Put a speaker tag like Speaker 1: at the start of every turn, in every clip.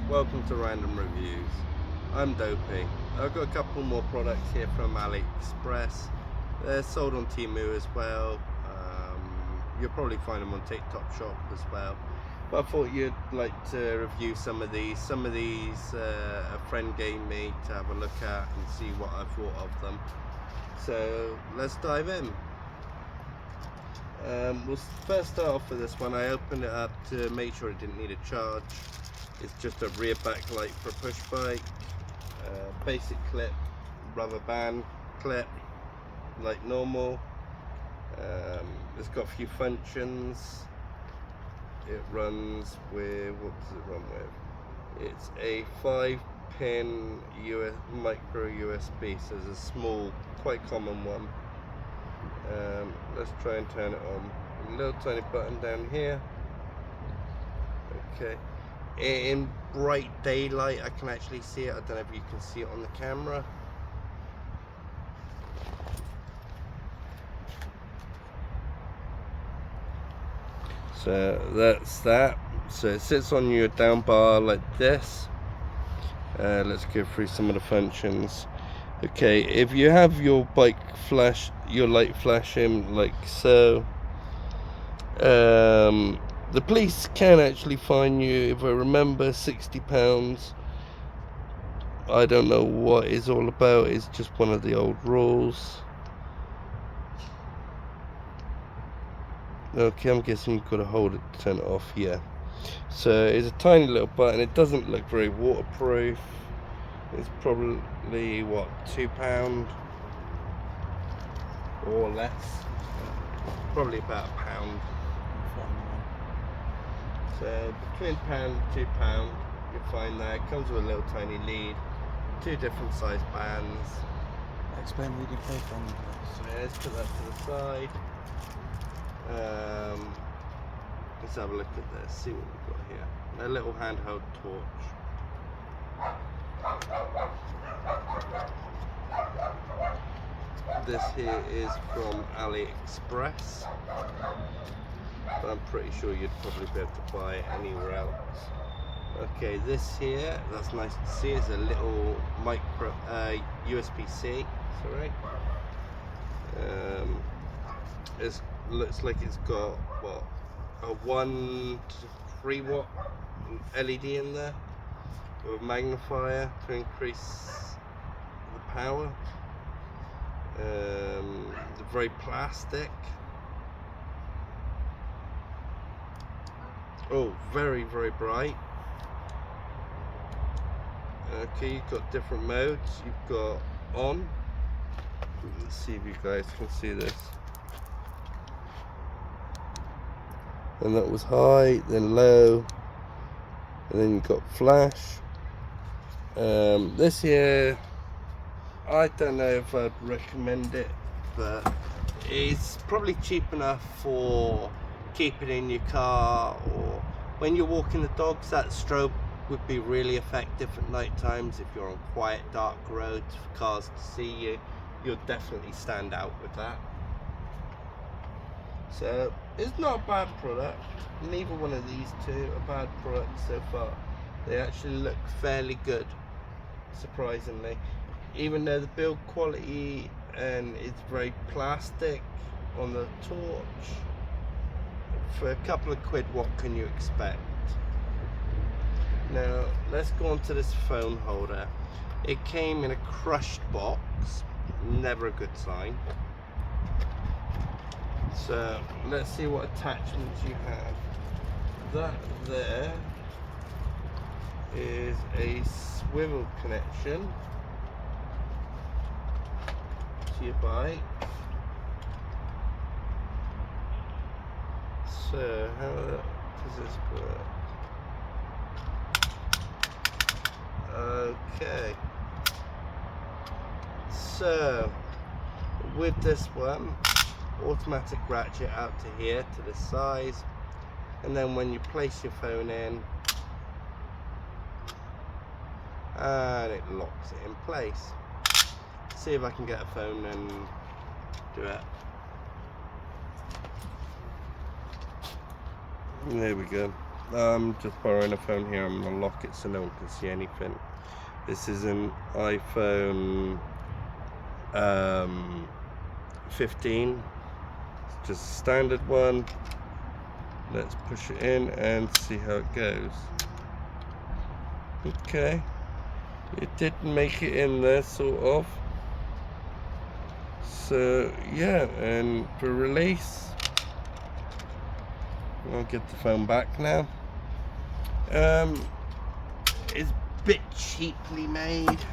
Speaker 1: welcome to Random Reviews. I'm Dopey. I've got a couple more products here from AliExpress. They're sold on Temu as well. You'll probably find them on TikTok Shop as well. But I thought you'd like to review some of these. A friend gave me to have a look at and see what I thought of them. So let's dive in. We'll first start off with this one. I opened it up to make sure it didn't need a charge. It's just a rear backlight for a push bike, basic clip, rubber band clip like normal. It's got a few functions. It runs with, what does it run with? It's a 5-pin micro USB, so it's a small, quite common one. Let's try and turn it on. A little tiny button down here. Okay. In bright daylight I can actually see it. I don't know if you can see it on the camera. So that's that. So it sits on your down bar like this. Let's go through some of the functions. Okay, if you have your bike flash, your light flashing like so, the police can actually fine you, if I remember, £60. I don't know what it's all about. It's just one of the old rules. Okay, I'm guessing you've got to hold it to turn it off. Yeah. So it's a tiny little button. It doesn't look very waterproof. It's probably what, £2 or less. Probably about £1. So between £1 and £2, you'll find that it comes with a little tiny lead, 2 different size bands.
Speaker 2: Explain reading paper on the place.
Speaker 1: So let's put that to the side. Let's have a look at this, see what we've got here. A little handheld torch. This here is from AliExpress, but I'm pretty sure you'd probably be able to buy it anywhere else. Okay, this here, that's nice to see, is a little micro USB-C. Sorry. It looks like it's got what, a 1 to 3 watt LED in there with a magnifier to increase the power. Very plastic. Oh, very bright. Okay, you've got different modes. You've got on. Let's see if you guys can see this. And that was high, then low, and then you've got flash. This here, I don't know if I'd recommend it, but it's probably cheap enough for keeping in your car, or when you're walking the dogs. That strobe would be really effective at night times if you're on quiet dark roads for cars to see you. You'll definitely stand out with that. So it's not a bad product. Neither one of these two are bad products so far. They actually look fairly good, surprisingly, even though the build quality and it's very plastic on the torch. For a couple of quid, what can you expect? Now let's go on to this phone holder. It came in a crushed box, never a good sign. So let's see what attachments you have. That there is a swivel connection to your bike. So how does this work? Okay. So with this one, automatic ratchet out to here to the size, and then when you place your phone in, and it locks it in place. See if I can get a phone and do it. There we go. I'm just borrowing a phone here. I'm gonna lock it so no one can see anything. This is an iPhone 15. It's just a standard one. Let's push it in and see how it goes. Okay, it did make it in there, sort of. So yeah, and for release, I'll get the phone back now. It's a bit cheaply made.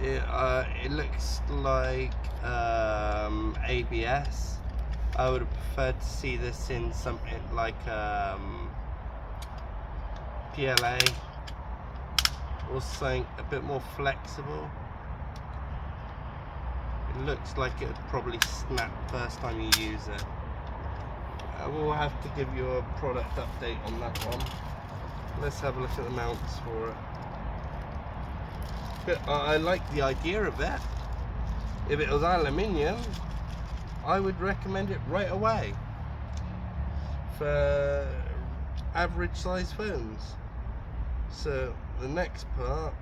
Speaker 1: It looks like ABS. I would have preferred to see this in something like PLA or something a bit more flexible. It looks like it would probably snap first time you use it. I will have to give you a product update on that one. Let's have a look at the mounts for it. But I like the idea of it. If it was aluminium, I would recommend it right away for average size phones. So the next part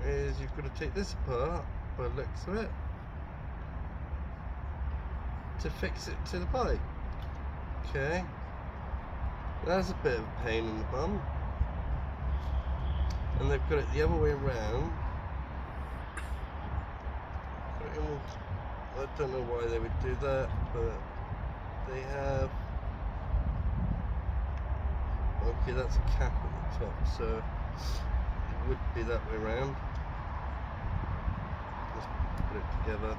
Speaker 1: is you've got to take this apart by the looks of it to fix it to the bike. Okay, that's a bit of a pain in the bum, and they've got it the other way around. I don't know why they would do that, but they have. Okay, that's a cap at the top, so it would be that way around. Just put it together.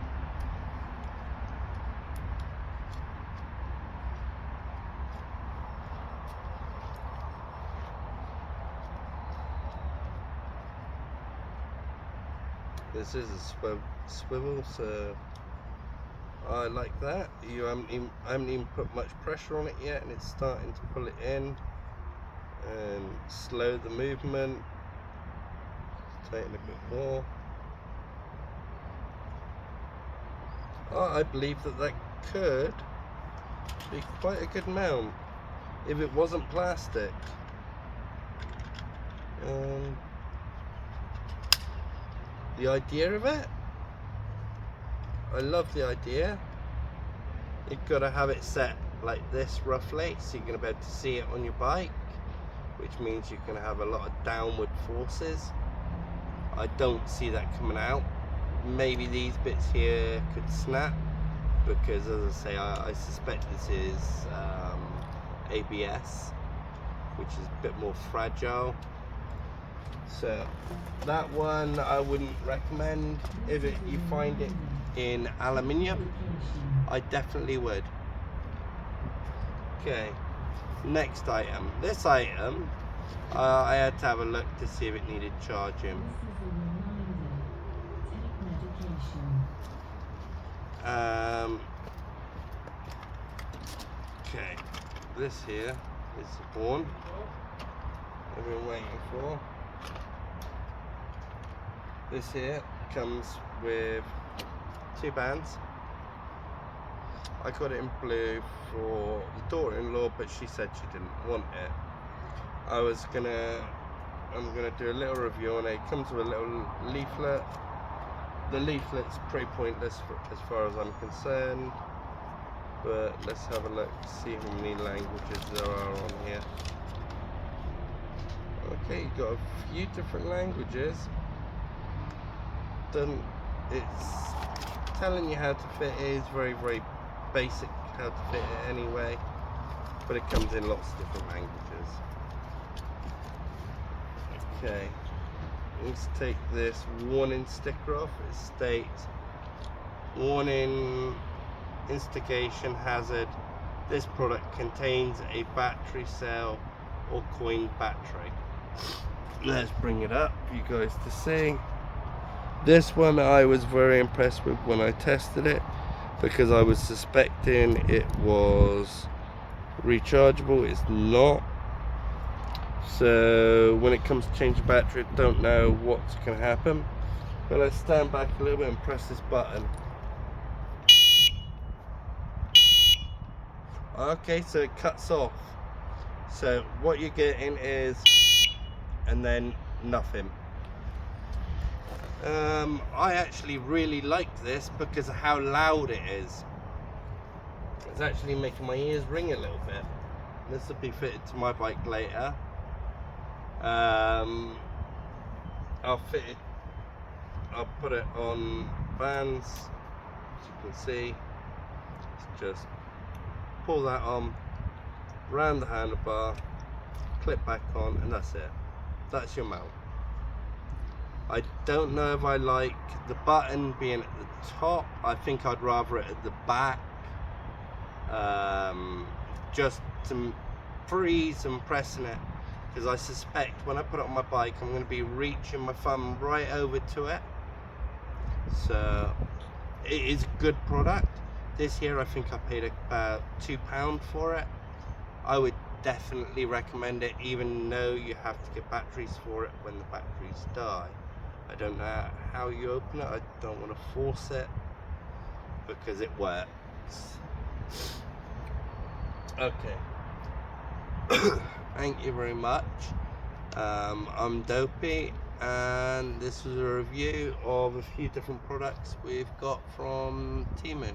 Speaker 1: This is a swivel, so I like that. I haven't even put much pressure on it yet, and it's starting to pull it in and slow the movement. Tighten a bit more. I believe that could be quite a good mount if it wasn't plastic. The idea of it, I love the idea. You've got to have it set like this roughly, so you're going to be able to see it on your bike, which means you're going to have a lot of downward forces. I don't see that coming out. Maybe these bits here could snap, because as I say, I suspect this is ABS, which is a bit more fragile. So that one I wouldn't recommend. If you find it in aluminium, I definitely would. Okay, next item. This item, I had to have a look to see if it needed charging. Okay, this here is the horn I've been waiting for. This here comes with 2 bands. I got it in blue for the daughter-in-law, but she said she didn't want it. I'm gonna do a little review on it. It comes with a little leaflet. The leaflet's pretty pointless as far as I'm concerned, but let's have a look, see how many languages there are on here. Okay, you've got a few different languages. It's telling you how to fit it. Is very basic how to fit it anyway, but it comes in lots of different languages. Okay, let's take this warning sticker off. It states, warning, instigation hazard, this product contains a battery cell or coin battery. Let's bring it up for you guys to see. This one I was very impressed with when I tested it, because I was suspecting it was rechargeable. It's not. So when it comes to changing battery, I don't know what's going to happen. But let's stand back a little bit and press this button. Okay, so it cuts off. So what you're getting is, and then nothing. I actually really like this because of how loud it is. It's actually making my ears ring a little bit. This will be fitted to my bike later. I'll put it on bands, as you can see. Just pull that on, round the handlebar, clip back on, and that's it. That's your mount. I don't know if I like the button being at the top. I think I'd rather it at the back, just to freeze and pressing it, because I suspect when I put it on my bike I'm going to be reaching my thumb right over to it. So it is a good product. This here I think I paid about £2 for it. I would definitely recommend it, even though you have to get batteries for it when the batteries die. I don't know how you open it. I don't want to force it because it works. Okay. Thank you very much. I'm Dopey, and this was a review of a few different products we've got from Temu.